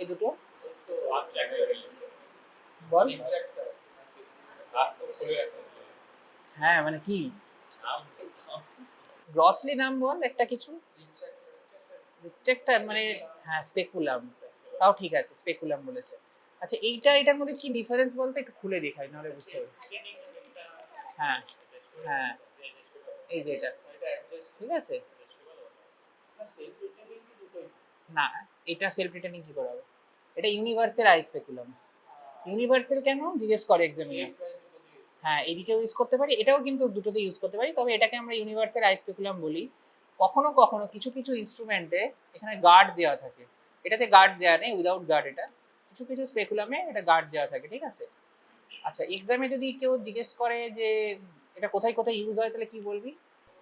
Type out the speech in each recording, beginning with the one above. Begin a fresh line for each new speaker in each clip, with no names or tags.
এই দুটো বল। হ্যাঁ মানে কি গ্রসলি নাম বল একটা কিছু। রিস্ট্রিক্টর মানে হ্যাঁ স্পেকুলাম, তাও ঠিক আছে স্পেকুলাম বলেছে। আচ্ছা এইটা এটার মধ্যে কি ডিফারেন্স বলতে একটু খুলে দেখাই নাহলে বুঝতে পারবি। হ্যাঁ হ্যাঁ এই যে এটা ঠিক আছে। না এটা সেলফ রিটেনিং কি করে হবে? এটা ইউনিভার্সাল আই স্পেকুলাম। ইউনিভার্সাল কেন জিজ্ঞেস করে এক্সামিনার। হ্যাঁ এদিকেও ইউজ করতে পারি, এটাও কিন্তু দুটোতে ইউজ করতে পারি, তবে এটাকে আমরা ইউনিভার্সাল আই স্পেকুলাম বলি। কখনো কখনো কিছু কিছু ইনস্ট্রুমেন্টে এখানে গার্ড দেওয়া থাকে, এটাতে গার্ড দেওয়া নেই, উইদাউট গার্ড। এটা কিছু কিছু স্পেকুলামে এটা গার্ড দেওয়া থাকে, ঠিক আছে। আচ্ছা এক্সামে যদি কেউ জিজ্ঞেস করে যে এটা কোথায় কোথায় ইউজ হয় তাহলে কি বলবি?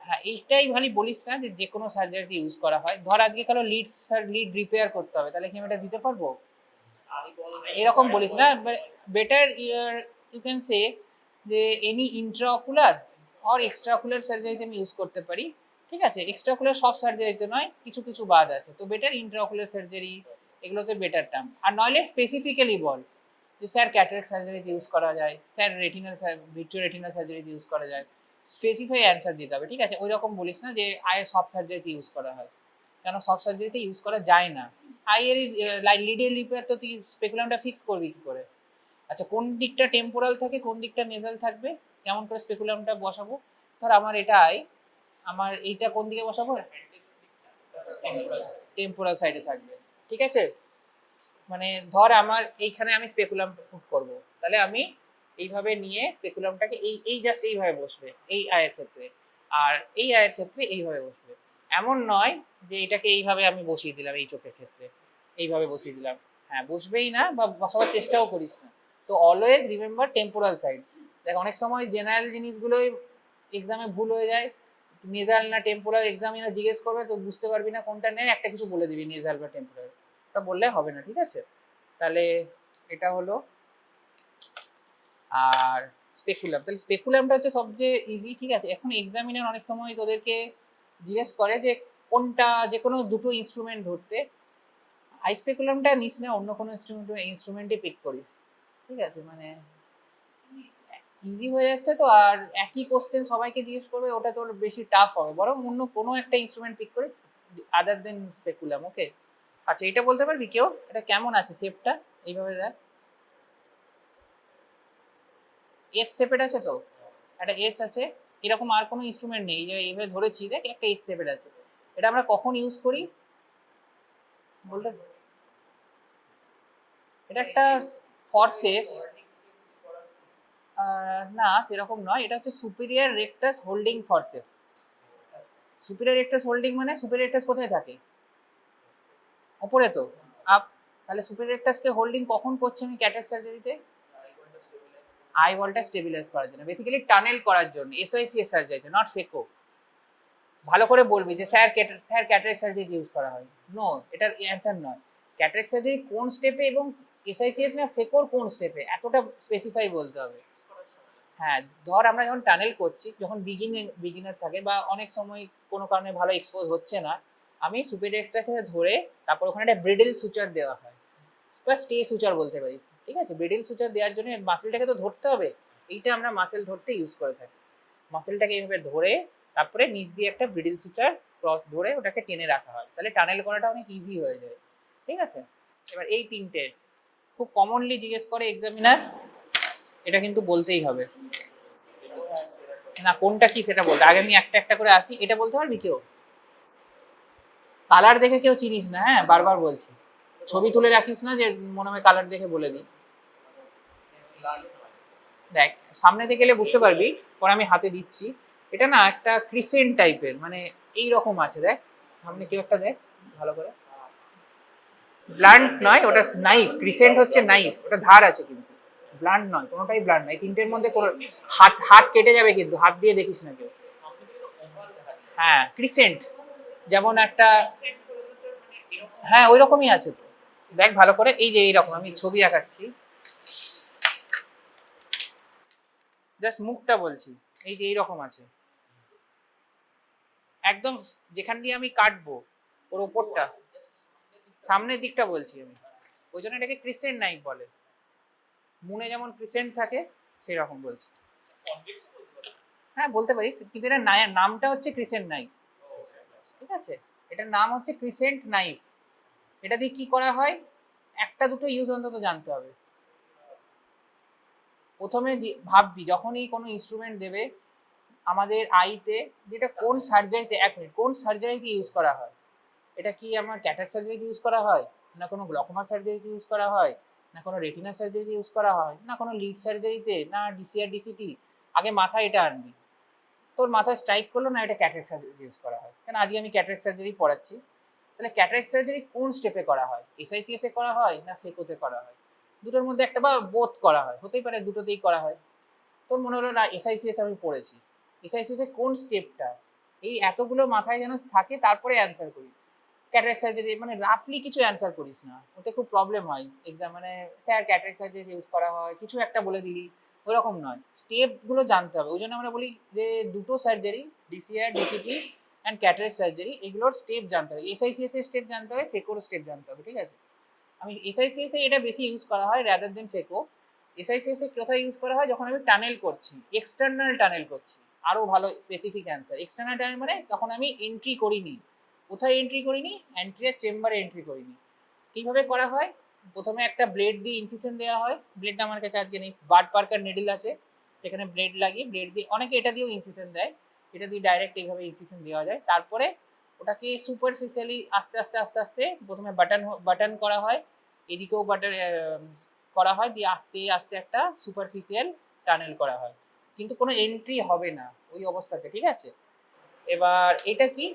হ্যাঁ এইটাই ভালো বলিস না যে যে কোনো সার্জারিতে ইউজ করা হয়। ধর আজকে কারো লিড রিপেয়ার করতে হবে, তাহলে কি আমি এটা দিতে পারবো? এরকম বলিস না, বেটার ইউ ক্যান সে যে এনি ইন্ট্রাঅকুলার অর এক্সট্রাঅকুলার সার্জারিতে আমি ইউজ করতে পারি, ঠিক আছে। এক্সট্রাঅকুলার সব সার্জারিতে নয়, কিছু কিছু বাদ আছে, তো বেটার ইন্ট্রাঅকুলার সার্জারি, এগুলোতে বেটার টার্ম। আর নইলে স্পেসিফিক্যালি বল যে স্যার ক্যাটারাক্ট সার্জারিতে ইউজ করা যায়, স্যার রেটিনাল ভিট্রিও রেটিনাল সার্জারিতে ইউজ করা যায়, স্পেসিফাই অ্যান্সার দিতে হবে, ঠিক আছে। ওই রকম বলিস না যে আয়ে সব সার্জারিতে ইউজ করা হয়, কেন সব সার্জারিতে ইউজ করা যায় না। আইয়ের লিডের রিপেয়ার তো তুই স্পেকুলামটা ফিক্স করবি কি করে? আচ্ছা কোন দিকটা টেম্পোরাল থাকে কোন দিকটা নেজাল থাকবে, কেমন করে স্পেকুলামটা বসাবো? ধর আমার এটা আই, আমার এইটা কোন দিকে বসাবো? টেম্পোরাল সাইডে থাকবে, ঠিক আছে। মানে ধর আমার এইখানে আমি স্পেকুলাম পুট করব, তাহলে আমি এইভাবে নিয়ে স্পেকুলামটাকে এই এই জাস্ট এইভাবে বসবে এই আয়ের ক্ষেত্রে, আর এই আয়ের ক্ষেত্রে এইভাবে বসবে। এমন নয় যে এটাকে এইভাবে আমি বসিয়ে দিলাম এই চোখের ক্ষেত্রে, এইভাবে বসিয়ে দিলাম। হ্যাঁ বসবেই না বা বসাবার চেষ্টাও করিস না। তো অলওয়েজ রিমেম্বার টেম্পোরাল সাইড। দেখ অনেক সময় জেনারেল জিনিসগুলোই এক্সামে ভুল হয়ে যায়, নেজাল না টেম্পোরাল এক্সামিনার জিজ্ঞেস করবে তো বুঝতে পারবি না কোনটা নেয়, একটা কিছু বলে দিবি নেজাল বা টেম্পোরাল, ওটা বললে হবে না, ঠিক আছে। তাহলে এটা হলো। আর স্পেকুলাম, তাহলে স্পেকুলামটা হচ্ছে সবচেয়ে ইজি, ঠিক আছে। এখন এক্সামিনার অনেক সময় তোদেরকে জিজ্ঞেস করে যে কোনটা, যে কোনো দুটো ইনস্ট্রুমেন্ট ধরতে, আই স্পেকুলামটা নিস না, অন্য কোনো ইনস্ট্রুমেন্টে পিক করিস, ঠিক আছে। মানে ইজি হয়ে যাচ্ছে তো, আর একই কোশ্চেন সবাইকে জিজ্ঞেস করবে, ওটা তোর বেশি টাফ হবে, বরং অন্য কোনো একটা ইনস্ট্রুমেন্ট পিক করিস আদার দেন স্পেকুলাম, ওকে। আচ্ছা এটা বলতে পারবি কেউ এটা কেমন আছে শেপটা? এইভাবে দেখ, এস শেপেড আছে তো, একটা এস আছে, এরকম আর কোনো ইনস্ট্রুমেন্ট নেই যে এইভাবে ধরেছি, দেখ একটা এস শেপেড আছে। এটা আমরা কখন ইউজ করি বলতে? এটা একটা ফরসেস, না সেরকম নয়, এটা হচ্ছে superior rectus holding ফরসেস। Superior rectus holding মানে সুপিরিয়র রেক্টাস কোথায় থাকে? ওপরে তো, আপ। তাহলে সুপিরিয়র রেক্টাসকে হোল্ডিং কখন করছি আমি ক্যাটারাক্ট সার্জারিতে? আই ওয়ালটা স্টেবিলাইজ করার জন্য, বেসিক্যালি টানেল করার জন্য, এসআইসিএস সার্জারিতে, নট ফেকো। ভালো করে বলবি যে স্যার ক্যাটারাক্ট সার্জারি ইউজ করা হয়, নো এটার অ্যান্সার নয়। ক্যাটারাক্ট সার্জারি কোন স্টেপে এবং এসআইসিএস না ফেকোর কোন স্টেপে, এতটা স্পেসিফাই বলতে হবে। হ্যাঁ ধর আমরা যখন টানেল করছি, যখন বিগিনার থাকে বা অনেক সময় কোনো কারণে ভালো এক্সপোজ হচ্ছে না, আমি সুপিরিয়রটাকে ধরে তারপর ওখানে একটা ব্রিডল সুচার দেওয়া হয় বা স্টে সুচার বলতে পারিস, ঠিক আছে। ব্রিডল সুচার দেওয়ার জন্য মাসেলটাকে তো ধরতে হবে, এইটা আমরা মাসেল ধরতে ইউজ করে থাকি। মাসেলটাকে এইভাবে ধরে তারপরে নিচ দিয়ে একটা ব্রিডল সুচার ক্রস ধরে ওটাকে টেনে রাখা হয়, তাহলে টানেল করাটা অনেক ইজি হয়ে যায়, ঠিক আছে। এবার এই তিনটে খুব কমনলি জিজ্ঞেস করে এক্সামিনার, এটা কিন্তু বলতেই হবে। না কোনটা কি সেটা বলতে আগে আমি একটা একটা করে আসি, এটা বলতে পারবি কেউ? কালার দেখে কেউ চিনিস না, হ্যাঁ বারবার বলছি, ছবি তুলে রাখিস না যে মনে হয় কালার দেখে বলে দিই। দেখ সামনে থেকে গেলে বুঝতে পারবি, পরে আমি হাতে দিচ্ছি। এটা না একটা ক্রিসেন্ট টাইপের, মানে এই রকম আছে, দেখ সামনে কেউ একটা দেখ ভালো করে। ব্লান্ট নয় ওটা নাইফ, ক্রিসেন্ট হচ্ছে নাইফ, ওটা ধার আছে কিন্তু ব্লান্ট নয়, কোনোটাই ব্লান্ট নয়, তিনটের মধ্যে কোনো হাত হাত কেটে যাবে কিন্তু, হাত দিয়ে দেখিস না কেউ। হ্যাঁ ক্রিসেন্ট, যেমন একটা, হ্যাঁ ওই রকমই আছে তো, দেখ ভালো করে, এই যে এইরকম আমি ছবি আঁকাচ্ছি, জাস্ট মুখটা বলছি, এই যে এইরকম আছে একদম, যেখান দিয়ে আমি কাটবো ওর ওপরটা, সামনের দিকটা বলছি আমি, ওই জন্য এটাকে ক্রিসেন্ট নাইফ বলে। মুনে যেমন ক্রিসেন্ট থাকে সেই রকম বলছি। হ্যাঁ বলতে পারিস, কিন্তু এটা নামটা হচ্ছে ক্রিসেন্ট নাইফ, ঠিক আছে? এটার নাম হচ্ছে ক্রিসেন্ট নাইফ। এটা দিয়ে কি করা হয়, একটা দুটো ইউজ অন্তত জানতে হবে। প্রথমে ভাববি যখনই কোনো ইনস্ট্রুমেন্ট দেবে আমাদের আইতে, যেটা কোন সার্জারিতে, 1 মিনিট, কোন সার্জারিতে ইউজ করা হয়? এটা কি আমার ক্যাটারাক্ট সার্জারিতে ইউজ করা হয়, না কোনো গ্লকোমা সার্জারিতে ইউজ করা হয়, না কোনো রেটিনা সার্জারিতে ইউজ করা হয়, না কোনো লিড সার্জারিতে, না ডিসিআর ডিসিটি? আগে মাথায় এটা আনবি। তোর মাথায় স্ট্রাইক করলো না এটা ক্যাটারাক্ট সার্জারি ইউজ করা হয়, কেন আজকে আমি ক্যাটারাক্ট সার্জারি পড়াচ্ছি। তাহলে ক্যাটারাক্ট সার্জারি কোন স্টেপে করা হয়, এসআইসিএস এ করা হয় না ফেকোতে করা হয়? দুটোর মধ্যে একটা বা বোথ করা হয়, হতেই পারে দুটোতেই করা হয়। তোর মনে হলো না এসআইসিএস আমি পড়েছি, এসআইসিএস এ কোন স্টেপটা, এই এতগুলো মাথায় যেন থাকে, তারপরে অ্যান্সার করি। ক্যাটারাক্ট সার্জারি মানে রাফলি কিছু অ্যান্সার করিস না, ওতে খুব প্রবলেম হয় এক্সাম, মানে স্যার ক্যাটারাক্ট সার্জারি ইউজ করা হয় কিছু একটা বলে দিলি, ওরকম নয়, স্টেপগুলো জানতে হবে। ওই জন্য আমরা বলি যে দুটো surgery, DCR ডিসিটি and cataract surgery, এগুলোর স্টেপ জানতে হবে, এসআইসিএস এর স্টেপ জানতে হবে, ফেকোর স্টেপ জানতে হবে, ঠিক আছে? আমি এসআইসিএস এ এটা বেশি ইউজ করা হয় রাদার দেন ফেকো। এসআইসিএস এ কোথায় ইউজ করা হয়, যখন আমি টানেল করছি, এক্সটার্নাল টানেল করছি, আরও ভালো স্পেসিফিক অ্যান্সার। এক্সটার্নাল টানেল মানে তখন আমি এন্ট্রি করিনি, কোথায় এন্ট্রি করিনি, অ্যান্ট্রিয়ার চেম্বারে এন্ট্রি করিনি। কীভাবে করা হয়, প্রথমে একটা ব্লেড দিয়ে ইনসিশন দেওয়া হয়, ব্লেডটা আমার কাছে আজকে নেই, বার্ড পার্কার নিডল আছে, সেখানে ব্লেড লাগিয়ে, ব্লেড দিয়ে, অনেকে এটা দিয়েও ইনসিশন দেয়, এটা দিয়ে ডাইরেক্ট এইভাবে ইনসিশন দেওয়া যায়। তারপরে ওটাকে সুপারফিশিয়ালি আস্তে আস্তে আস্তে আস্তে প্রথমে বাটন করা হয়, এদিকেও বাটন করা হয়, দিয়ে আস্তে আস্তে একটা সুপারফিশিয়াল টানেল করা হয়, কিন্তু কোনো এন্ট্রি হবে না ওই অবস্থাতে, ঠিক আছে? এবার এটা কি,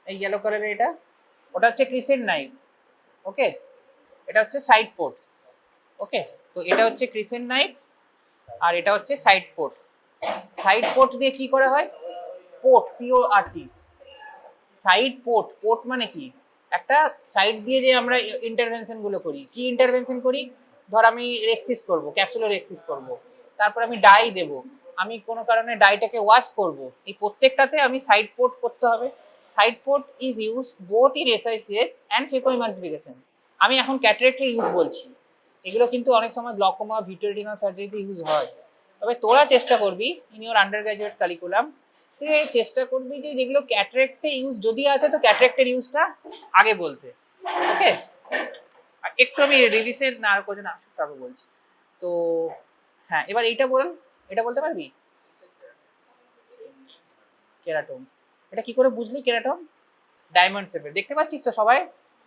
এই ইয়েলো কালারের এটা, ওটা হচ্ছে ক্রিসেন্ট নাইফ, ওকে? এটা হচ্ছে সাইড পোর্ট, ওকে? তো এটা হচ্ছে ক্রিসেন্ট নাইফ, আর এটা হচ্ছে সাইড পোর্ট। সাইড পোর্ট দিয়ে কি করা হয়, পোর্ট, পিওআরটি, সাইড পোর্ট, পোর্ট মানে কি, একটা সাইড দিয়ে যে আমরা ইন্টারভেনশন গুলো করি, কি ইন্টারভেনশন করি, ধর আমি রেক্সিস করব, ক্যাপসুলো রেক্সিস করব, তারপর আমি ডাই দেব, আমি কোনো কারণে ডাইটাকে ওয়াশ করব, এই প্রত্যেকটাতে আমি সাইড পোর্ট করতে হবে। Side port is use both in SICS and phacoemulsification. আমি এখন ক্যাটারাক্টের ইউজ বলছি, এগুলো কিন্তু অনেক সময় গ্লকোমা ভিট্রেরিনাল সার্জারিতে ইউজ হয়। তবে তোরা চেষ্টা করবি in your under graduate curriculum, তুই চেষ্টা করবি যে যেগুলো ক্যাটারাক্টে ইউজ যদি আছে তো ক্যাটারাক্টের ইউজটা আগে বলতে, ওকে? আর একটু আমি রিভিশন না আর কজন আসুক তারপর বলছি। তো হ্যাঁ, এবার এইটা বল, এটা বলতে পারবি কেরাটম, এটা কি করে বুঝলি কেরাটম? ডায়মন্ড শেপের, দেখতে পাচ্ছিস তো সবাই,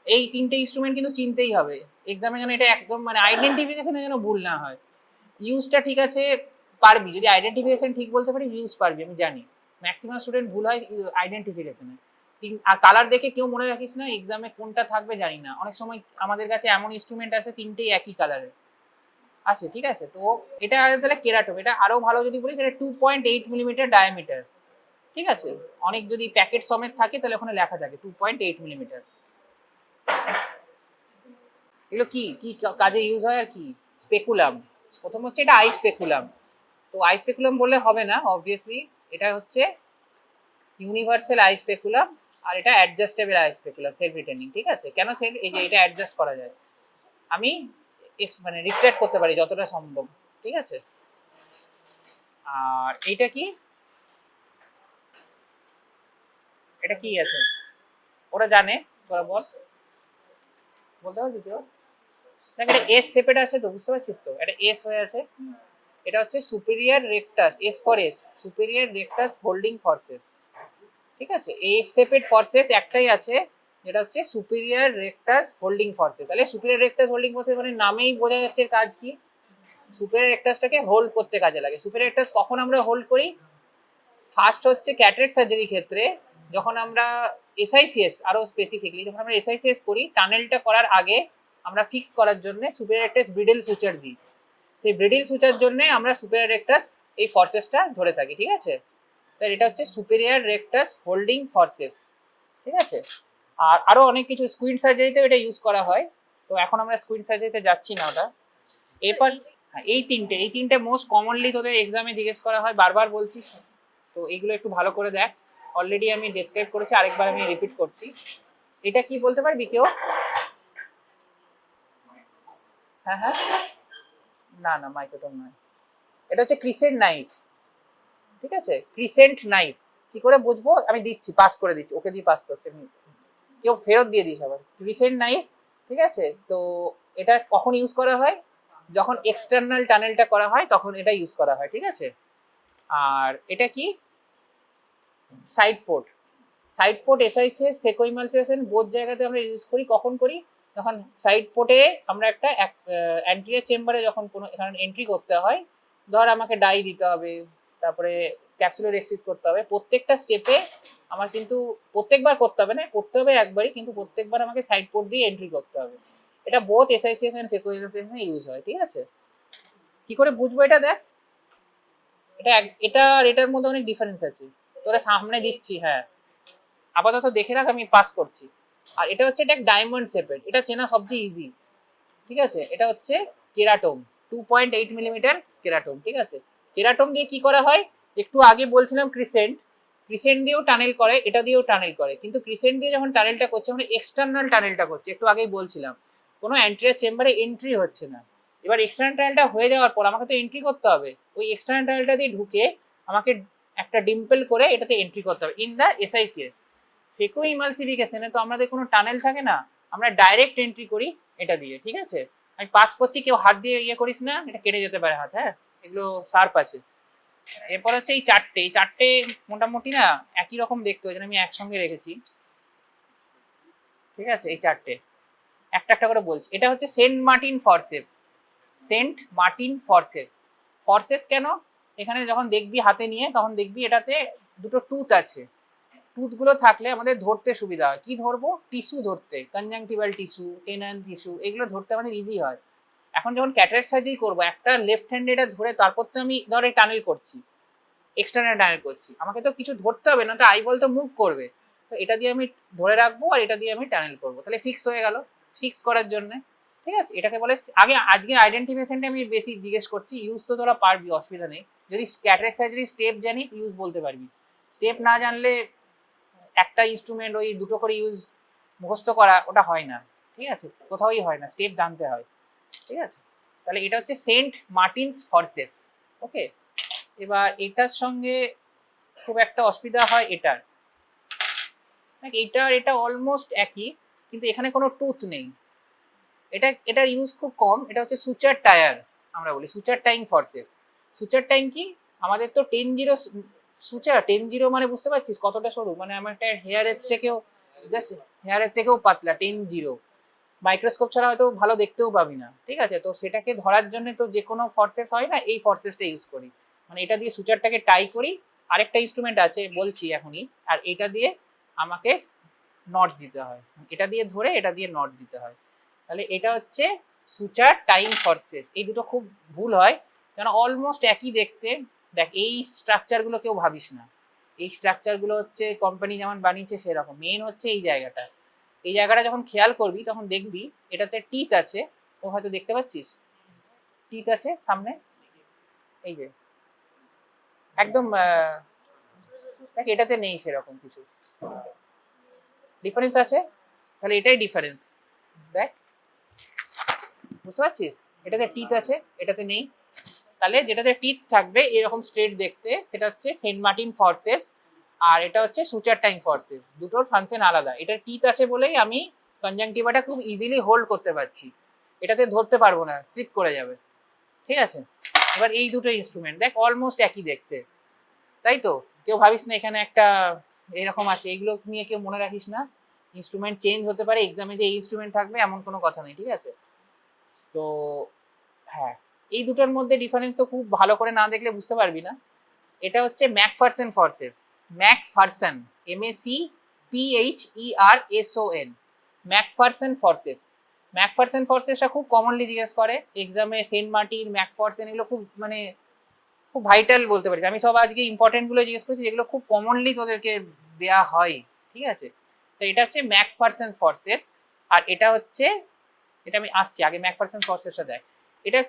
এই তিনটে ইনস্ট্রুমেন্ট কিন্তু চিনতেই হবে এক্সামে, যেন এটা একদম মানে আইডেন্টিফিকেশনে যেন ভুল না হয়। ইউজটা ঠিক আছে পারবি, যদি আইডেন্টিফিকেশন ঠিক বলতে পারি ইউজ পারবি, আমি জানি ম্যাক্সিমাম স্টুডেন্ট ভুল হয় আইডেন্টিফিকেশনে। আর কালার দেখে কেউ মনে রাখিস না এক্সামে কোনটা থাকবে জানি না, অনেক সময় আমাদের কাছে এমন ইনস্ট্রুমেন্ট আছে তিনটেই একই কালারের আছে, ঠিক আছে? তো এটা তাহলে কেরাটম, এটা আরো ভালো যদি বলি সেটা 2.8 মিলিমিটার ডায়ামিটার, ঠিক আছে? অনেক যদি প্যাকেট সমেত থাকে তাহলে ওখানে লেখা থাকে 2.8 মিলিমিটার। এগুলো কি কি কাজে ইউজ হয় আর কি, স্পেকুলাম, প্রথম হচ্ছে এটা আই স্পেকুলাম। তো আই স্পেকুলাম বললে হবে না অবভিয়াসলি, এটা হচ্ছে ইউনিভার্সাল আই স্পেকুলাম, আর এটা adjustable I speculum, self retaining, ঠিক আছে? কেন সেলফ, এই যে এটা অ্যাডজাস্ট করা যায়, আমি মানে রিফ্লেক্ট করতে পারি যতটা সম্ভব, ঠিক আছে? আর এইটা কি, এটা কি আছে ওরা জানে, তোরা বল, বলতে পারবি তো? দেখ এটা এস শেপেড আছে তো, বুঝতে পারছিস তো, এটা এস হয়ে আছে, এটা হচ্ছে superior rectus, S for S, superior rectus holding forces, ঠিক আছে? এস শেপেড ফোর্সেস একটাই আছে যেটা হচ্ছে সুপিরিয়র রেকটাস হোল্ডিং ফোর্সেস। তাহলে সুপিরিয়র রেকটাস হোল্ডিং ফোর্সেস মানে নামেই বোঝা যাচ্ছে কাজ কি, সুপিরিয়র রেকটাসটাকে হোল্ড করতে কাজে লাগে। সুপিরিয়র রেকটাস কখন আমরা হোল্ড করি, ফার্স্ট হচ্ছে ক্যাটারাক্ট সার্জারির ক্ষেত্রে, যখন আমরা এসআইসিএস, আরো স্পেসিফিকলি যখন আমরা এসআইসিএস করি, টানেলটা করার আগে আমরা ফিক্স করার জন্য সুপিরিয়র রেকটাস ব্রিডল সুচার দিই, সেই ব্রিডল সুচার জন্য আমরা সুপিরিয়র রেকটাস এই ফোর্সেসটা ধরে থাকি, ঠিক আছে? তাই এটা হচ্ছে সুপিরিয়র রেকটাস হোল্ডিং ফোর্সেস, ঠিক আছে? আর আরো অনেক কিছু স্কুইন সার্জারিতেও এটা ইউজ করা হয়, তো এখন আমরা স্কুইন সার্জারিতে যাচ্ছি না ওটা। এরপর এই তিনটে মোস্ট কমনলি তোদের এক্সামে জিজ্ঞেস করা হয়, বারবার বলছি, তো এইগুলো একটু ভালো করে দেখ, অলরেডি আমি ডেসক্রাইব করেছি, আরেকবার আমি রিপিট করছি। এটা কি বলতে পারবি কেউ? হ্যাঁ হ্যাঁ, না না মাইক্রোটোন নয়, এটা হচ্ছে ক্রিসেন্ট নাইফ। ঠিক আছে, ক্রিসেন্ট নাইফ। কি করে বুঝবো? আমি দিচ্ছি, পাস করে দিচ্ছি, ওকে দিয়ে পাস করছে, কেউ ফেরত দিয়ে দিস আবার। ক্রিসেন্ট নাইফ, ঠিক আছে। তো এটা কখন ইউজ করা হয়? যখন এক্সটার্নাল টানেলটা করা হয় তখন এটা ইউজ করা হয়, ঠিক আছে। আর এটা কি? Side port. Side port SICS phacoemulsification both জায়গাতে আমরা ইউজ করি। কখন করি? যখন সাইড পোর্টে আমরা একটা অ্যান্টিরিয়র চেম্বারে যখন কোনো এখানে এন্ট্রি করতে হয়, ধর আমাকে ডাই দিতে হবে, তারপরে ক্যাপসুলোরেক্সিস করতে হবে, প্রত্যেকটা স্টেপে আমার কিন্তু প্রত্যেকবার করতে হবে না, করতে হবে একবারই, কিন্তু প্রত্যেকবার আমাকে সাইড পোর্ট দিয়ে এন্ট্রি করতে হবে। এটা বোথ এসআইসিএস এন্ড ফেকোইমালসিয়েশনে ইউজ হয়, ঠিক আছে। কি করে বুঝবো এটা? দেখ, এটা আর এটার মধ্যে অনেক ডিফারেন্স আছে, তোরা সামনে দিচ্ছি, হ্যাঁ আপাতত দেখে রাখ, আমি পাস করছি। আর এটা হচ্ছে, এটা ডায়মন্ড শেপের, এটা চেনা সবচেয়ে ইজি, ঠিক আছে। এটা হচ্ছে কেরাটোম, 2.8 মিলিমিটার কেরাটোম, ঠিক আছে। কেরাটোম দিয়ে কি করা হয়? একটু আগে বলছিলাম ক্রিসেন্ট, ক্রিসেন্ট দিয়েও টানেল করে, এটা দিয়েও টানেল করে, কিন্তু ক্রিসেন্ট দিয়ে যখন টানেলটা করছে মানে এক্সটার্নাল টানেলটা করছে, একটু আগেই বলছিলাম কোনো অ্যান্টিরিয়র চেম্বারে এন্ট্রি হচ্ছে না। এবার এক্সটার্নাল টানেলটা হয়ে যাওয়ার পর আমাকে তো এন্ট্রি করতে হবে, ওই এক্সটার্নাল টানেলটা দিয়ে ঢুকে আমাকে একটা ডিম্পল করে এটাতে এন্ট্রি করতে হবে ইন দ্য এসআইসিএস। ফেকো ইমালসিফিকেশনে তো আমাদের কোনো টানেল থাকে না, আমরা ডাইরেক্ট এন্ট্রি করি এটা দিয়ে, ঠিক আছে। আমি পাস করছি, কেউ হাত দিয়ে ইয়ে করিস না, এটা কেটে যেতে পারে হাত, হ্যাঁ এগুলো শার্প আছে। এরপর হচ্ছে এই চারটে মোটামুটি না একই রকম দেখতে, ওই জন্য আমি একসঙ্গে রেখেছি, ঠিক আছে। এই চারটে একটা একটা করে বলছি। এটা হচ্ছে Saint Martin forces, Saint Martin forces. Forces কেন? এখানে যখন দেখবি হাতে নিয়ে তখন দেখবি এটাতে দুটো টুথ আছে, টুথগুলো থাকলে আমাদের ধরতে সুবিধা হয়। কি ধরবো? টিস্যু ধরতে, কনজাংটিভাল টিস্যু, টেনান টিস্যু, এগুলো ধরতে আমাদের ইজি হয়। এখন যখন ক্যাটারাক্ট সার্জারি করবো, একটা লেফট হ্যান্ডে এটা ধরে তারপর তো আমি ধরে টানেল করছি, এক্সটার্নাল টানেল করছি, আমাকে তো কিছু ধরতে হবে, না তো আইবল তো মুভ করবে। তো এটা দিয়ে আমি ধরে রাখবো আর এটা দিয়ে আমি টানেল করবো, তাহলে ফিক্স হয়ে গেল। ফিক্স করার জন্য, ঠিক আছে, এটাকে বলে আগে আজকে আইডেন্টিফিকেশনটা আমি বেশি জিজ্ঞেস করছি, ইউজ তো তোরা পারবি, অসুবিধা নেই। যদি ক্যাটারাক্ট সার্জারি স্টেপ জানিস ইউজ বলতে পারবি, স্টেপ না জানলে একটা ইনস্ট্রুমেন্ট ওই দুটো করে ইউজ মুখস্থ করা ওটা হয় না, ঠিক আছে, কোথাওই হয় না, স্টেপ জানতে হয়, ঠিক আছে। তাহলে এটা হচ্ছে সেন্ট মার্টিনস ফরসেস, ওকে। এবার এটার সঙ্গে খুব একটা অসুবিধা হয় এটার, এটা অলমোস্ট একই, কিন্তু এখানে কোনো টুথ নেই। এটার ইউজ খুব কম, এটা হচ্ছে সুচার টায়ার, আমরা বলি সুচার টাইং ফরসেস। সুচার টাইং কি? আমাদের তো 10-0 সুচার, 10-0 মানে বুঝতে পারছিস কতটা সরু, মানে আমার একটা হেয়ারের থেকেও, জাস্ট হেয়ারের থেকেও পাতলা, 10-0, মাইক্রোস্কোপ ছাড়া হয়তো ভালো দেখতেও পাবি না, ঠিক আছে। তো সেটাকে ধরার জন্য তো যে কোনো ফরসেস হয় না, এই ফরসেসটা ইউজ করি, মানে এটা দিয়ে সুচারটাকে টাই করি। আরেকটা ইনস্ট্রুমেন্ট আছে বলছি এখনই, আর এটা দিয়ে আমাকে নট দিতে হয়, এটা দিয়ে ধরে এটা দিয়ে নট দিতে হয়। তাহলে এটা হচ্ছে সুচার টাইম ফরসেস। এই দুটো খুব ভুল হয়, কেন অলমোস্ট একই দেখতে। দেখ এই স্ট্রাকচারগুলো কেউ ভাবিস না, এই স্ট্রাকচারগুলো হচ্ছে কোম্পানি যেমন বানিয়েছে সেরকম, মেন হচ্ছে এই জায়গাটা। এই জায়গাটা যখন খেয়াল করবি তখন দেখবি এটাতে টিথ আছে, ও হয়তো দেখতে পাচ্ছিস টিথ আছে সামনে, এই যে একদম দেখ এটাতে নেই সেরকম কিছু, ডিফারেন্স আছে, তাহলে এটাই ডিফারেন্স। দেখ বুঝতে পারছিস, এটাতে টিথ আছে এটাতে নেই, তাহলে যেটাতে টিথ থাকবে এরকম স্ট্রেট দেখতে সেটা হচ্ছে সেন্ট মার্টিন ফরসেস, আর এটা হচ্ছে সুচার টাইম ফরসেস, দুটোর ফাংশন আলাদা। এটার টিথ আছে বলেই আমি কনজাংটিভাটা খুব ইজিলি হোল্ড করতে পারছি, এটাতে ধরতে পারবো না, স্লিপ করে যাবে, ঠিক আছে। এবার এই দুটো ইনস্ট্রুমেন্ট দেখ অলমোস্ট একই দেখতে, তাই তো, কেউ ভাবিস না এখানে একটা এরকম আছে, এগুলো নিয়ে কেউ মনে রাখিস না, ইনস্ট্রুমেন্ট চেঞ্জ হতে পারে, এক্সামে যে এই ইনস্ট্রুমেন্ট থাকবে এমন কোনো কথা নেই, ঠিক আছে। তো হ্যাঁ, এই দুটোর মধ্যে ডিফারেন্সও খুব ভালো করে না দেখলে বুঝতে পারবি না। এটা হচ্ছে McPherson forceps, McPherson, MACPHERSON, McPherson forceps. McPherson ফরসেসটা খুব কমনলি জিজ্ঞেস করে এক্সামে, সেন্ট মার্টিন, ম্যাকফারসন, এগুলো খুব মানে খুব ভাইটাল বলতে পারিস। আমি সব আজকে ইম্পর্টেন্ট গুলো জিজ্ঞেস করছি যেগুলো খুব কমনলি তোদেরকে দেয়া হয়, ঠিক আছে। তো এটা হচ্ছে ম্যাকফারসন ফরসেস, আর এটা হচ্ছে, এটা আমি আসছি, আগে ম্যাকফারসন ফরসেসটা দেখ। এটা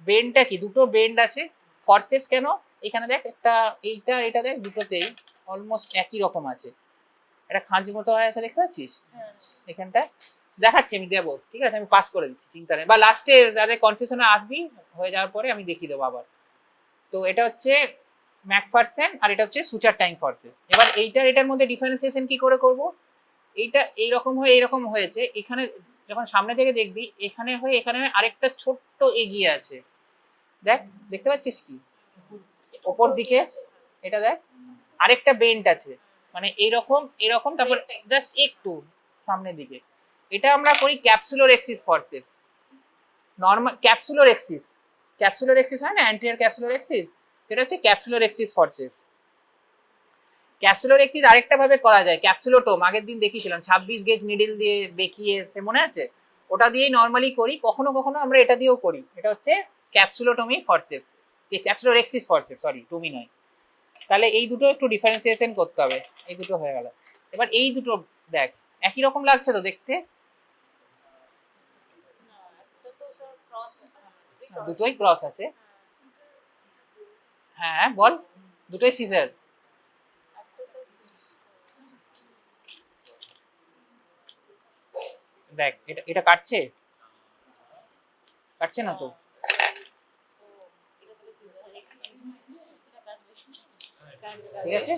বেন্ডটা কি, দুটো বেন্ড আছে। ফরসেস কেন? এখানে দেখ একটা, এইটা এটা দেখ দুটোতেই অলমোস্ট একই রকম আছে, একটা খাঁজ মতো হয়ে আছে দেখতে পাচ্ছিস এখানটা, দেখাচ্ছি আমি দেবো, ঠিক আছে, আমি পাস করে দিচ্ছি, চিন্তা নেই, বা লাস্টে যাদের কনফিউশনে আসবি হয়ে যাওয়ার পরে আমি দেখিয়ে দেবো আবার। তো এটা হচ্ছে ম্যাকফারসন আর এটা হচ্ছে সুচার টাইম ফর্সেস। এবার এটার মধ্যে ডিফারেন্সিয়েশন কি করে করব, এইটা এইরকম হয়ে এরকম হয়েছে, এখানে যখন সামনে থেকে দেখবি এখানে হয়ে এখানে হয়ে আরেকটা ছোট্ট এগিয়ে আছে, দেখ দেখতে পাচ্ছিস কি ওপর দিকে, এটা দেখ আরেকটা বেন্ট আছে, মানে এইরকম এরকম, তারপর জাস্ট একটু সামনের দিকে, এটা আমরা করি ক্যাপসুলোরেক্সিস ফর্সেস। নর্মাল ক্যাপসুলোরেক্সিস হয় না, অ্যান্টিরিয়র ক্যাপসুলোরেক্সিস, সেটা হচ্ছে ক্যাপসুলোরেক্সিস ফর্সেস। ক্যাপসুলোরেক্সিস আরেকটা ভাবে করা যায়, ক্যাপসুলোটোম আগের দিন দেখিয়েছিলাম 26 গেজ নিডল দিয়ে বেঁকিয়ে, সে মনে আছে, ওটা দিয়েই নর্মালি করি, কখনো কখনো আমরা এটা দিয়েও করি, এটা হচ্ছে ক্যাপসুলোটমি ফর্সেস, ক্যাপসুলোরেক্সিস ফর্সেস, সরি টমি নয়। তাহলে এই দুটো একটু ডিফারেন্সিয়েশন করতে হবে, এই দুটো হয়ে গেল। এবার এই দুটো দেখ একই রকম লাগছে তো দেখতে, দুটোই ক্রস আছে, হ্যাঁ বল, দুটোই সিজার। দেখ এটা এটা কাটছে, কাটছে না তো, ঠিক আছে,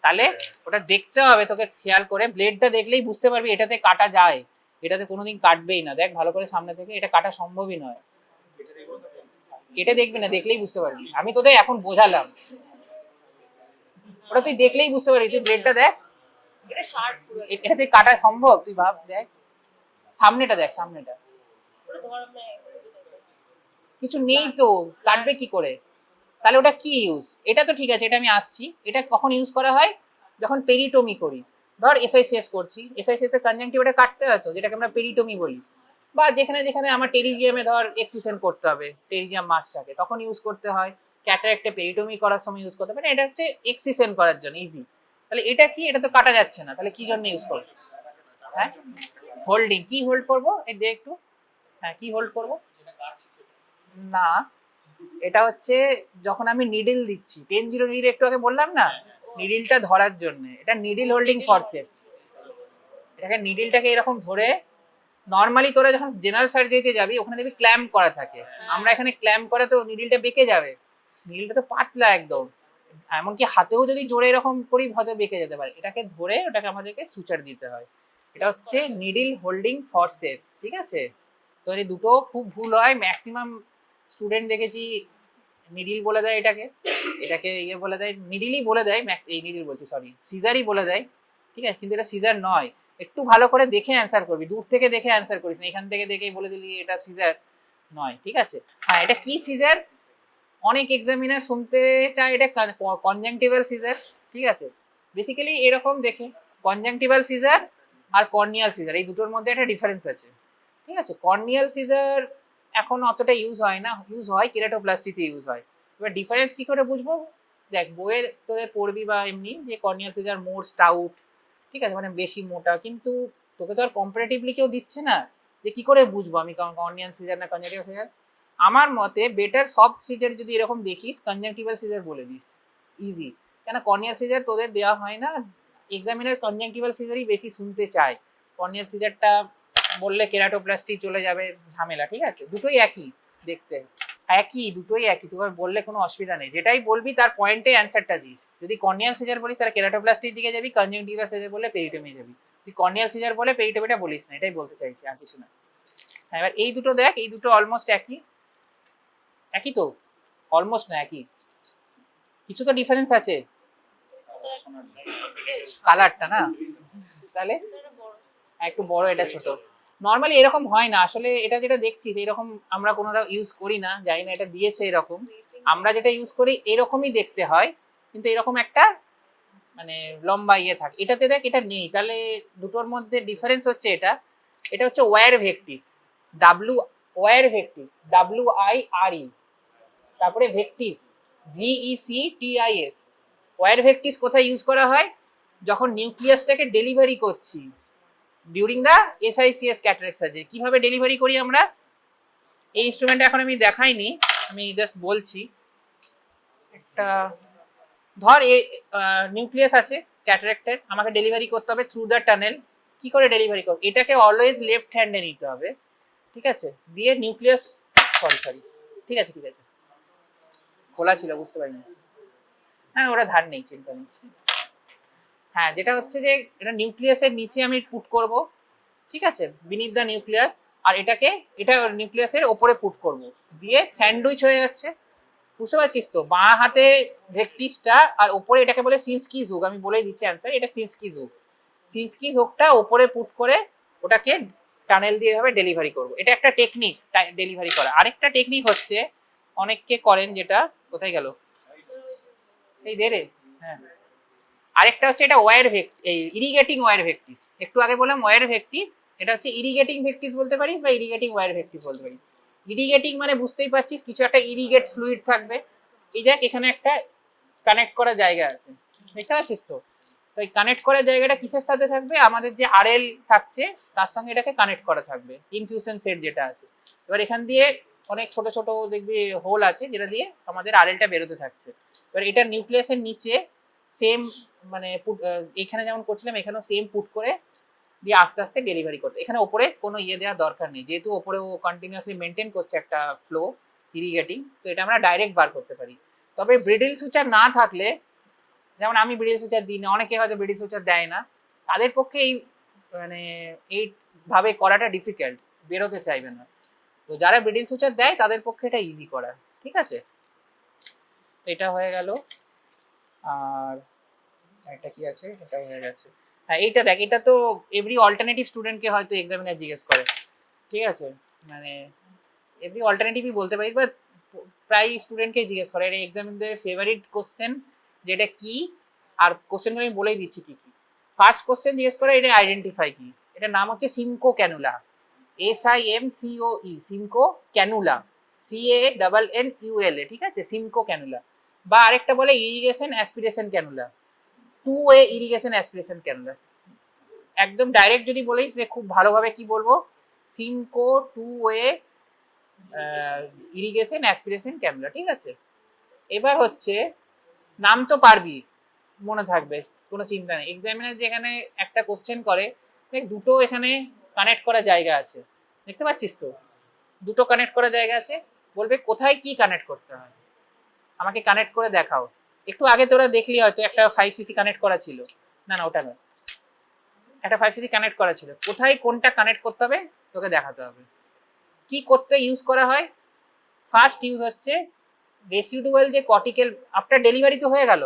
তাহলে ওটা দেখতে হবে তোকে খেয়াল করে, ব্লেডটা দেখলেই বুঝতে পারবি এটাতে কাটা যায়, এটাতে কোনোদিন কাটবেই না, দেখ ভালো করে সামনে থেকে, এটা কাটা সম্ভবই নয়, কেটে দেখবি না, দেখলেই বুঝতে পারবি, আমি তোদের এখন বোঝালাম, ওটা তুই দেখলেই বুঝতে পারবি, তুই ব্লেডটা দেখ, এটাতে কাটা সম্ভব, তুই ভাব, দেখ সামনেটা, দেখ সামনেটা কিছু নেই তো, কাটবে কি করে, তাহলে ওটা কি ইউজ, এটা তো ঠিক আছে, এটা আমি আসছি, এটা কখন ইউজ করা হয়, যখন পেরিটোমি করি, ধর এসআইসিএস করছি, এসআইসিএস এর কনজাংটিভাটা কাটতে হয় তো, যেটাকে আমরা পেরিটোমি বলি, বা যেখানে যেখানে আমার টেরিজিয়ামে ধর এক্সিশন করতে হবে, টেরিজিয়াম মাসটাকে তখন ইউজ করতে হয়, ক্যাটারাক্টে পেরিটোমি করার সময় ইউজ করতে হবে, এটা হচ্ছে এক্সিশন করার জন্য ইজি। তাহলে এটা কি, এটা তো কাটা যাচ্ছে না, তাহলে কি জন্য ইউজ করবো, হ্যাঁ হোল্ডিং, কি হোল্ড করবো এই দেখ একটু, হ্যাঁ কি হোল্ড করবো, না এটা হচ্ছে যখন আমি নিডল দিচ্ছি, 10-0 নিডল একটু আগে বললাম না, নিডলটা ধরার জন্য, এটা নিডল হোল্ডিং ফর্সেস, এটাকে নিডলটাকে এরকম ধরে, নর্মালি তোরা যখন জেনারেল সার্জারিতে যাবি ওখানে দেখবি ক্ল্যাম্প করা থাকে, আমরা এখানে ক্ল্যাম্প করে তো নিডলটা বেঁকে যাবে, নিডলটা তো পাতলা একদম, এমনকি হাতেও যদি জোরে এরকম করি হয়তো বেঁকে যেতে পারে, এটাকে ধরে ওটাকে আমাদেরকে সুচার দিতে হয়, এটা হচ্ছে নিডল হোল্ডিং ফর্সেস, ঠিক আছে। তো এই দুটো খুব ভুল হয়, ম্যাক্সিমাম স্টুডেন্ট দেখেছি নিডিল বলে দেয় এটাকে, এটাকে ইয়ে বলে দেয়, নিডিলই বলে দেয়, ম্যাক্স এই নিডিল বলছি সরি সিজারই বলে দেয়, ঠিক আছে, কিন্তু এটা সিজার নয়, একটু ভালো করে দেখে অ্যান্সার করবি, দূর থেকে দেখে অ্যান্সার করিস না, এখান থেকে দেখেই বলে দিলি এটা সিজার নয়, ঠিক আছে। হ্যাঁ এটা কি সিজার, অনেক এক্সামিনার শুনতে চায় এটা কনজাংটিভাল সিজার, ঠিক আছে, বেসিক্যালি এরকম দেখে কনজাংটিভাল সিজার আর কর্নিয়াল সিজার এই দুটোর মধ্যে একটা ডিফারেন্স আছে, ঠিক আছে। কর্নিয়াল সিজার এখন অতটা ইউজ হয় না, ইউজ হয় কেরাটোপ্লাস্টিতে ইউজ হয়, এবার ডিফারেন্স কি করে বুঝবো, দেখ বইয়ে তোদের পড়বি বা এমনি যে কর্নিয়াল সিজার মোর স্টাউট, ঠিক আছে, মানে বেশি মোটা, কিন্তু তোকে তো আর কম্পারেটিভলি কেউ দিচ্ছে না, যে কি করে বুঝবো আমি কর্নিয়াল সিজার না কনজাংটিভাল সিজার, আমার মতে বেটার সব সিজার যদি এরকম দেখিস কনজাংটিভাল সিজার বলে দিস, ইজি, কেন কর্নিয়াল সিজার তোদের দেওয়া হয় না, এক্সামিনার কনজাংটিভাল সিজারই বেশি শুনতে চায়, কর্নিয়াল সিজারটা বললে কেরাটোপ্লাস্টি চলে যাবে ঝামেলা, ঠিক আছে, দুটোই একই দেখতে, একই দুটোই একই, তোকে বললে কোনো অসুবিধা নেই, যেটাই বলবি তার পয়েন্টে অ্যান্সারটা দিস, যদি কর্নিয়াল সিজার বলিস তাহলে কেরাটোপ্লাস্টির দিকে যাবি, কনজাংটিভাল সিজার বলে পেরিটোমি যাবি, তুই কর্নিয়াল সিজার বলে পেরিটোমিটা বলিস না, এটাই বলতে চাইছি আর কিছু না। হ্যাঁ এবার এই দুটো দেখ, এই দুটো অলমোস্ট একই, একই তো, অলমোস্ট না একই, কিছু তো ডিফারেন্স আছে, কালারটা না, তাহলে একটু বড় এটা ছোট, নর্মালি এরকম হয় না আসলে, এটা যেটা দেখছি এরকম আমরা কোনোটা ইউজ করি না, জানি না এটা দিয়েছে এরকম, আমরা যেটা ইউজ করি এরকমই দেখতে হয়, কিন্তু এরকম একটা মানে লম্বা ইয়ে থাকে, এটাতে দেখ এটা নেই, তাহলে দুটোর মধ্যে ডিফারেন্স হচ্ছে এটা, এটা হচ্ছে ওয়্যার ভেক্টিস, WIRE, তারপরে ভেক্টিস VECTIS, ওয়্যার ভেক্টিস কোথায় ইউজ করা হয়, যখন নিউক্লিয়াসটাকে ডেলিভারি করছি during the SICS cataract surgery, কিভাবে ডেলিভারি করি আমরা, এই ইনস্ট্রুমেন্ট এখন আমি দেখাইনি, আমি জাস্ট বলছি, একটা ধর নিউক্লিয়াস আছে, ক্যাটারাক্টের, আমাকে ডেলিভারি করতে হবে থ্রু দ্য টানেল। কি করে ডেলিভারি করব, এটাকে অলওয়েজ লেফট হ্যান্ডে নিতে হবে, ঠিক আছে, দিয়ে নিউক্লিয়াস, সরি ঠিক আছে খোলা ছিল বুঝতে পারিনি, হ্যাঁ ওরা ধার নেই, চিন্তা নেই। হ্যাঁ যেটা হচ্ছে যে এটা নিউক্লিয়াসের নিচে আমি পুট করব, ঠিক আছে, বিনিথ দ্য নিউক্লিয়াস, আর এটা নিউক্লিয়াসের ওপরে পুট করব, দিয়ে স্যান্ডউইচ হয়ে যাচ্ছে। বুঝতে পারছিস তো, বাঁ হাতে ভেক্টিসটা আর ওপরে এটাকে বলে সিনস্কি জুগ, আমি বলেই দিচ্ছি অ্যান্সার, এটা সিনস্কি জুগটা ওপরে পুট করে ওটাকে টানেল দিয়ে ভাবে ডেলিভারি করব। এটা একটা টেকনিক ডেলিভারি করা। আরেকটা টেকনিক হচ্ছে অনেককে করেন, যেটা কোথায় গেল এই দে রে, হ্যাঁ আরেকটা হচ্ছে এটা এই ইরিগেটিং ওয়্যার ভেক্টিস, একটু আগে বললাম ওয়্যার ভেক্টিস, এটা হচ্ছে ইরিগেটিং ভেক্টিস বলতে পারিস বা ইরিগেটিং ওয়্যার ভেক্টিস বলতে পারিস। ইরিগেটিং মানে বুঝতেই পারছিস কিছু একটা ইরিগেট ফ্লুইড থাকবে, এই দেখ এখানে একটা কানেক্ট করা জায়গা আছে, দেখতে পাচ্ছিস তো, তো এই কানেক্ট করা জায়গাটা কিসের সাথে থাকবে, আমাদের যে আরএল থাকছে তার সঙ্গে এটাকে কানেক্ট করা থাকবে, ইনফিউশন সেট যেটা আছে। এবার এখান দিয়ে অনেক ছোট ছোট দেখবি হোল আছে যেটা দিয়ে আমাদের আরএলটা বেরোতে থাকছে। এবার এটা নিউক্লিয়াসের নিচে সেম মানে এখানে যেমন করছিলাম এখানেও সেম পুট করে দিয়ে আস্তে আস্তে ডেলিভারি করতে, এখানে ওপরে কোনো দেওয়ার দরকার নেই, যেহেতু ওপরে ও কন্টিনিউয়াসলি মেনটেন করছে একটা ফ্লো ইরিগেটিং, তো এটা আমরা ডাইরেক্ট বার করতে পারি। তবে ব্রিডল সুচার না থাকলে, যেমন আমি ব্রিডল সুচার দিই না, অনেকে হয়তো ব্রিডল সুচার দেয় না, তাদের পক্ষে মানে এইভাবে করাটা ডিফিকাল্ট, বেরোতে চাইবে না। তো যারা ব্রিডল সুচার দেয় তাদের পক্ষে এটা ইজি করা, ঠিক আছে। এটা হয়ে গেল, আর এটা কি আছে, এটা হয়ে গেছে। হ্যাঁ এইটা দেখ, এটা তো এভরি অল্টারনেটিভ স্টুডেন্টকে হয়তো এক্সামিনার জিজ্ঞেস করে, ঠিক আছে, মানে এভরি অল্টারনেটিভই বলতে পারিস, বা প্রায় স্টুডেন্টকে জিজ্ঞেস করে এটা এক্সামিনদের ফেভারিট কোশ্চেন, যেটা কি, আর কোশ্চেনগুলো আমি বলেই দিচ্ছি কি কি। ফার্স্ট কোশ্চেন জিজ্ঞেস করে এটা আইডেন্টিফাই কি, এটার নাম হচ্ছে সিমকো ক্যানুলা, SIMCOE, সিমকো ক্যানুলা, CANNULA, ঠিক আছে, সিমকো ক্যানুলা। বা আরেকটা বলে irrigation aspiration cannula, 2-way irrigation aspiration cannula. একদম ডাইরেক্ট যদি বলিস যে খুব ভালোভাবে কি বলবো, সিমকো 2-way ইরিগেশন অ্যাসপিরেশন ক্যানুলা, ঠিক আছে। এবার হচ্ছে নাম তো পারবি, মনে থাকবে, কোনো চিন্তা নেই। এক্সামিনার যেখানে একটা কোশ্চেন করে, দুটো এখানে কানেক্ট করা জায়গা আছে, দেখতে পাচ্ছিস তো, দুটো কানেক্ট করা জায়গা আছে, বলবে কোথায় কি কানেক্ট করতে হয়, আমাকে কানেক্ট করে দেখাও। একটু আগে তোরা দেখলি হয়তো একটা 5cc কানেক্ট করা ছিল, না ওটা নয়, একটা 5cc কানেক্ট করা ছিল, কোথায় কোনটা কানেক্ট করতে হবে তোকে দেখাতে হবে। কি করতে ইউজ করা হয়, ফার্স্ট ইউজ হচ্ছে রেসিডুয়াল যে কর্টিক্যাল, আফটার ডেলিভারি তো হয়ে গেল,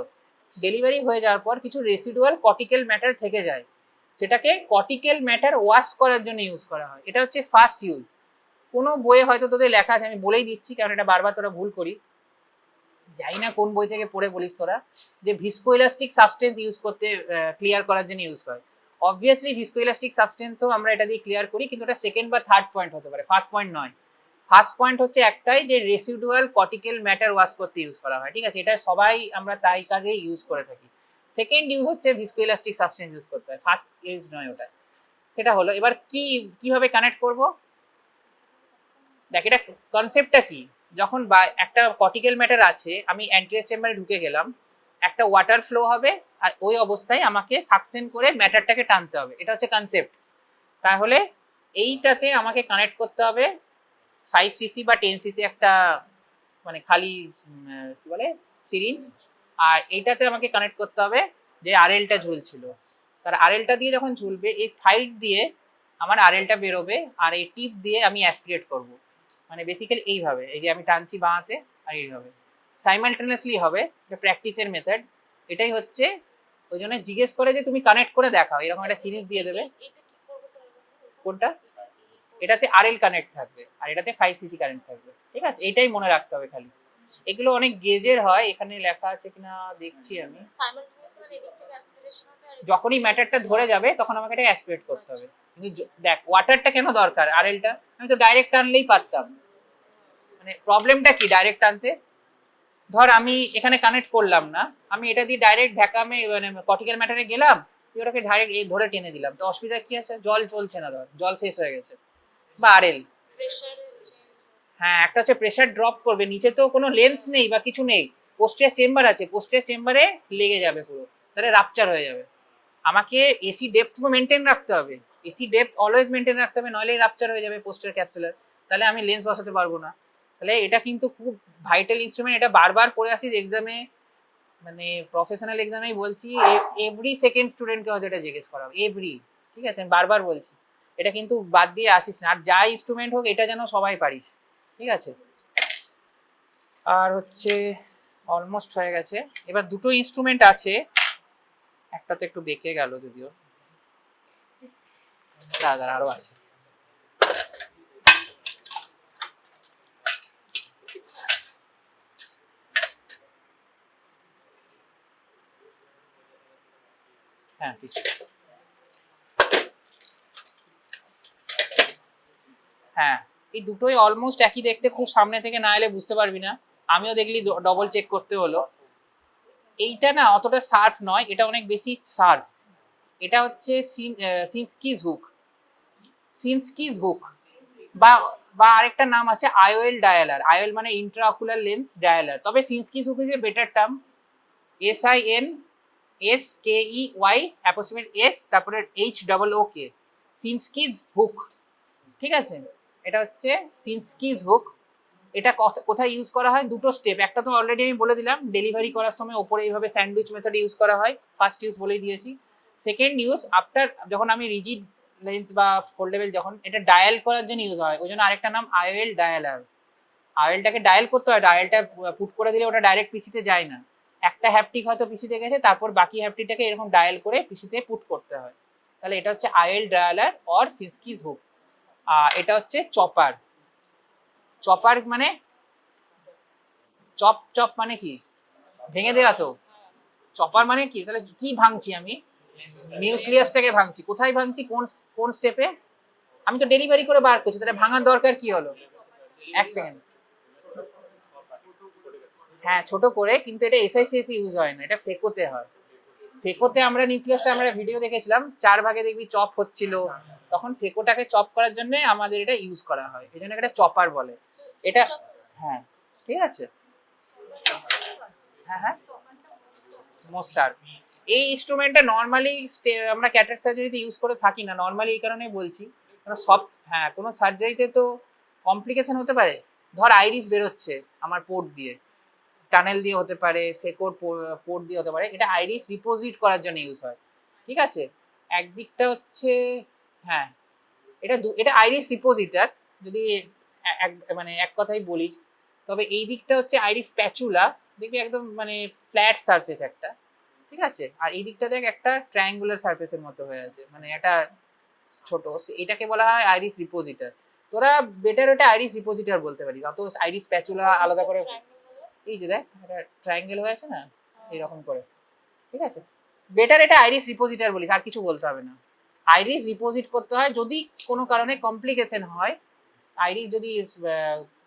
ডেলিভারি হয়ে যাওয়ার পর কিছু রেসিডুয়াল কর্টিক্যাল ম্যাটার থেকে যায়, সেটাকে কর্টিক্যাল ম্যাটার ওয়াশ করার জন্য ইউজ করা হয়, এটা হচ্ছে ফার্স্ট ইউজ। কোনো বইয়ে হয়তো তোদের লেখা আছে, আমি বলেই দিচ্ছি কারণ এটা বারবার তোরা ভুল করিস, জানি না কোন বই থেকে পড়ে বলিস তোরা, যে ভিসকোইলাস্টিক সাবস্টেন্স ইউজ করতে, ক্লিয়ার করার জন্য ইউজ করে। অবভিয়াসলি ভিসকোইলাস্টিক সাবস্টেন্সও আমরা এটা দিয়ে ক্লিয়ার করি, কিন্তু এটা সেকেন্ড বা থার্ড পয়েন্ট হতে পারে, ফার্স্ট পয়েন্ট নয়। ফার্স্ট পয়েন্ট হচ্ছে একটাই, যে রেসিডুয়াল কর্টিক্যাল ম্যাটার ওয়াশ করতে ইউজ করা হয়, ঠিক আছে, এটা সবাই আমরা তাই কাজে ইউজ করে থাকি। সেকেন্ড ইউজ হচ্ছে ভিসকোইলাস্টিক সাবস্টেন্স ইউজ করতে হয়, ফার্স্ট ইউজ নয় ওটা। সেটা হলো, এবার কিভাবে কানেক্ট করব, দেখ এটা কনসেপ্টটা কি, যখন একটা কর্টিক্যাল ম্যাটার আছে, আমি অ্যান্টিরিয়র চেম্বারে ঢুকে গেলাম, একটা ওয়াটার ফ্লো হবে, আর ওই অবস্থায় আমাকে সাকশন করে ম্যাটারটাকে টানতে হবে, এটা হচ্ছে কনসেপ্ট। তাহলে এইটাতে আমাকে কানেক্ট করতে হবে 5cc বা 10cc একটা মানে খালি কি বলে সিরিঞ্জ, আর এইটাতে আমাকে কানেক্ট করতে হবে যে আরএলটা ঝুলছিল, তার আরএলটা দিয়ে যখন ঝুলবে এই সাইড দিয়ে আমার আরএলটা বেরোবে, আর এই টিপ দিয়ে আমি অ্যাসপিরেট করব, মানে বেসিক্যালি এইভাবে, এই যে আমি টানছি বাঁহাতে আর এইভাবে সাইমালটেনিয়াসলি হবে, এটা প্র্যাকটিসের মেথড, এটাই হচ্ছে। ওই জন্য জিজ্ঞেস করে যে তুমি কানেক্ট করে দেখাও, এরকম একটা সিরিজ দিয়ে দেবে। কোনটা, এটাতে আরএল কানেক্ট থাকবে আর এটাতে 5cc কারেন্ট থাকবে, ঠিক আছে, এইটাই মনে রাখতে হবে খালি। এগুলো অনেক গেজের হয়, এখানে লেখা আছে কিনা দেখছি আমি, যখনই ম্যাটারটা ধরে যাবে তখন আমাকে এটা অ্যাসপিরেট করতে হবে। কিন্তু দেখ ওয়াটারটা কেন দরকার, আরএলটা আমি তো ডাইরেক্ট টানলেই পারতাম, মানে প্রবলেমটা কি ডাইরেক্ট টানতে, ধর আমি এখানে কানেক্ট করলাম না, আমি এটা দিয়ে ডাইরেক্ট ভ্যাকামে মানে কর্টিক্যাল ম্যাটারে গেলাম, ওটাকে ডাইরেক্ট ধরে টেনে দিলাম, তো অসুবিধা কি আছে, জল চলছে না, ধর জল শেষ হয়ে গেছে, বা আরএল, হ্যাঁ একটা হচ্ছে প্রেসার ড্রপ করবে, নিচে তো কোনো লেন্স নেই বা কিছু নেই, পোস্টিয়ার চেম্বার আছে, পোস্টিয়ার চেম্বারে লেগে যাবে পুরো, তাহলে রাপচার হয়ে যাবে। আমাকে এসি ডেপথ মেনটেন রাখতে হবে, এসি ডেপথ অলওয়েজ মেনটেন রাখতে হবে, নইলে রাপচার হয়ে যাবে পোস্টার ক্যাপসুলার, তাহলে আমি লেন্স বসাতে পারবো না। তাহলে এটা কিন্তু খুব ভাইটাল ইনস্ট্রুমেন্ট, এটা বারবার পড়ে আসি এক্সামে, মানে প্রফেশনাল এক্সামেই বলছি, এভরি সেকেন্ড স্টুডেন্টকে হয়তো এটা জিজ্ঞেস করা হবে, এভরি, ঠিক আছে, আমি বারবার বলছি এটা কিন্তু বাদ দিয়ে আসিস না, আর যা ইনস্ট্রুমেন্ট হোক এটা যেন সবাই পারিস, ঠিক আছে। আর হচ্ছে অলমোস্ট হয়ে গেছে, এবার দুটো ইনস্ট্রুমেন্ট আছে, একটা তো একটু বেঁকে গেল যদিও, দাদা আরো আছে। হ্যাঁ ঠিক আছে, হ্যাঁ এই দুটোই অলমোস্ট একই দেখতে, খুব সামনে থেকে না এলে বুঝতে পারবি না, আমিও দেখলি ডবল চেক করতে হলো। এইটা না অতটা সার্ফ নয়, এটা অনেক বেশি সার্ফ, এটা হচ্ছে সিনস্কিজ হুক, সিনস্কিজ হুক, বা বা আরেকটা নাম আছে আইওএল ডায়ালার, আইওএল মানে ইন্ট্রাঅকুলার লেন্স ডায়ালার, তবে Sinskey hook is a better term, SINSKEY approximate S তারপরে HOOK, সিনস্কিজ হুক, ঠিক আছে। এটা হচ্ছে সিনস্কিজ হুক, এটা কোথায় ইউজ করা হয়, দুটো স্টেপ, একটা তো অলরেডি আমি বলে দিলাম, ডেলিভারি করার সময় ওপরে এইভাবে স্যান্ডউইচ মেথড ইউজ করা হয়, ফার্স্ট ইউজ বলেই দিয়েছি। সেকেন্ড ইউজ আফটার, যখন আমি রিজিড লেন্স বা ফোল্ডেবল, যখন এটা ডায়াল করার জন্য ইউজ হয়, ওই জন্য আরেকটা নাম আইওএল ডায়ালার, আইওএলটাকে ডায়াল করতে হয়, ডায়ালটা পুট করে দিলে ওটা ডাইরেক্ট পিসিতে যায় না, একটা হ্যাপটিক হয়তো পিসিতে গেছে, তারপর বাকি হ্যাপটিকটাকে এরকম ডায়াল করে পিসিতে পুট করতে হয়, তাহলে এটা হচ্ছে আইওএল ডায়ালার অর সিনস্কিজ হুক। এটা হচ্ছে চপার, চপার মানে চপ, চপ মানে কি, ভেঙে দেওয়া তো, চপার মানে কি, তাহলে কি ভাঙছি আমি, নিউক্লিয়াসটাকে ভাঙছি, কোথায় ভাঙছি, কোন কোন স্টেপে, আমি তো ডেলিভারি করে বার করছি, তাহলে ভাঙার দরকার কি হলো, এক সেকেন্ড, হ্যাঁ ছোট করে, কিন্তু এটা এসআইসিএসি ইউজ হয় না, এটা ফেকোতে হয়, ফেকোতে আমরা নিউক্লিয়াসটা, আমরা ভিডিও দেখেছিলাম 4 ভাগে দেখবি চপ হচ্ছিল, তখন ফেকোটাকে চপ করার জন্য আমাদের এটা ইউজ করা হয়, এই জন্য এটা চপার বলে এটা, হ্যাঁ ঠিক আছে, হ্যাঁ হ্যাঁ মোস্টার, এই ইনস্ট্রুমেন্টটা নর্মালি আমরা ক্যাটারাক্ট সার্জারিতে ইউজ করে থাকি না, নর্মালি এই কারণে বলছি, কারণ সব, হ্যাঁ কোনো সার্জারিতে তো কমপ্লিকেশন হতে পারে, ধর আইরিস বেরোচ্ছে আমার পোর্ট দিয়ে, টানেল দিয়ে হতে পারে, ফেকোর পোর্ট দিয়ে হতে পারে, এটা আইরিস রিপোজিট করার জন্য ইউজ হয়, ঠিক আছে। একদিকটা হচ্ছে, হ্যাঁ এটা আইরিস রিপোজিটার, যদি মানে এক কথাই বলিস, তবে এই দিকটা হচ্ছে আইরিস স্প্যাচুলা, দেখবি একদম মানে ফ্ল্যাট সারফেস একটা, ঠিক আছে, আর এই দিকটা দেখ একটা ট্রায়াঙ্গুলার সারফেসের মতো হয়ে আছে, মানে এটা ছোট, এটাকে বলা হয় আইরিস রিপোজিটার, তোরা বেটার ওটা আইরিস রিপোজিটার বলতে পারিস, অত আইরিস স্প্যাচুলা আলাদা করে, এই যে দেখ এটা ট্রায়াঙ্গেল হয়ে আছে না এরকম করে, ঠিক আছে, বেটার এটা আইরিস রিপোজিটার বলিস, আর কিছু বলতে হবে না, আইরিস রিপোজিট করতে হয় যদি কোনো কারণে কমপ্লিকেশন হয়, আইরিস যদি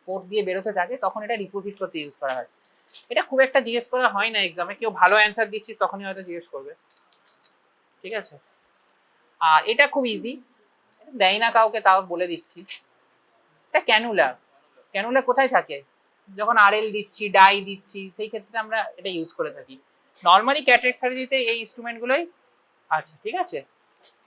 পোর্ট দিয়ে বেরোতে থাকে, তখন এটা রিপোজিট করতে ইউজ করা হয়, এটা খুব একটা জিজ্ঞেস করা হয় না এক্সামে, কেউ ভালো অ্যান্সার দিচ্ছিস তখনই হয়তো জিজ্ঞেস করবে, ঠিক আছে। আর এটা খুব ইজি, দেয় না কাউকে, তাও বলে দিচ্ছি, এটা ক্যানুলা, ক্যানুলা কোথায় থাকে, যখন আরএল দিচ্ছি, ডাই দিচ্ছি, সেই ক্ষেত্রে আমরা এটা ইউজ করে থাকি, নর্মালি ক্যাটারাক্ট সার্জারিতে এই ইনস্ট্রুমেন্টগুলোই আছে, ঠিক আছে।